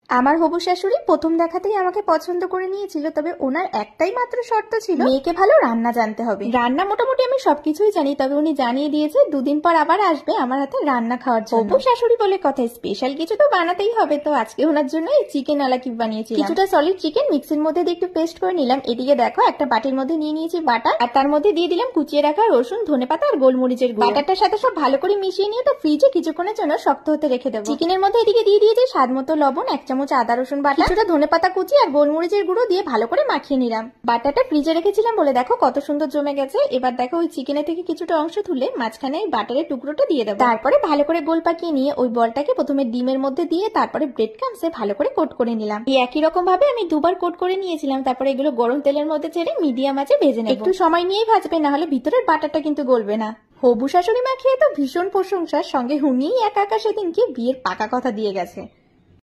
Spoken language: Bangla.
আমার হবু শাশুড়ি প্রথম দেখাতেই আমাকে পছন্দ করে নিয়েছিল, তবে ওনার একটাই মাত্র শর্ত ছিল, মেয়েকে ভালো রান্না জানতে হবে। রান্না মোটামুটি আমি সবকিছুই জানি, তবে উনি জানিয়ে দিয়েছে দুদিন পর আবার আসবে আমার হাতে রান্না খাওয়ার জন্য। হবু শাশুড়ি বলে কথা, স্পেশাল কিছু তো বানাতেই হবে। তো আজকে ওনার জন্য এই চিকেন আলা কিপ বানিয়েছি। কিছুটা সলিড চিকেন মিক্সির মধ্যে দিয়ে একটু পেস্ট করে নিলাম। এদিকে দেখো একটা বাটির মধ্যে নিয়ে নিয়েছি বাটার, আর তার মধ্যে দিয়ে দিলাম কুচিয়ে রাখা রসুন, ধনেপাতা আর গোলমরিচের গুঁড়ো। বাটারটার সাথে সব ভালো করে মিশিয়ে নিয়ে তো ফ্রিজে কিছুক্ষণের জন্য শক্ত হতে রেখে দেবো। চিকেনের মধ্যে এদিকে দিয়ে দিয়েছি স্বাদ মতো লবণ, 1 চামচ আদা রসুন বাটা, কিছুটা ধনেপাতা কুচি আর গোলমরিচের গুঁড়ো দিয়ে ভালো করে মাখিয়ে নিলাম। বাটারটা ফ্রিজে রেখেছিলাম বলে দেখো কত সুন্দর জমে গেছে। এবার দেখো ওই চিকেনের থেকে কিছুটা অংশ তুলে মাঝখানে এই বাটারের টুকরোটা দিয়ে দেবো। তারপরে ভালো করে গোল পাকিয়ে নিয়ে ওই বলটাকে প্রথমে ডিমের মধ্যে দিয়ে তারপরে ব্রেড ক্রাম্বসে ভালো করে কোট করে নিলাম। এই একই রকম ভাবে আমি দুবার কোট করে নিয়েছিলাম। তারপরে এগুলো গরম তেলের মধ্যে ছেড়ে মিডিয়াম আঁচে ভেজে নেব। একটু সময় নিয়েই ভাজবে, না হলে ভিতরের বাটারটা কিন্তু গলবে না। হবু শাশুড়ি মা খেয়ে তো ভীষণ প্রশংসার সঙ্গে উনিই একা একা সেদিনকে বিয়ের পাকা কথা দিয়ে গেছে।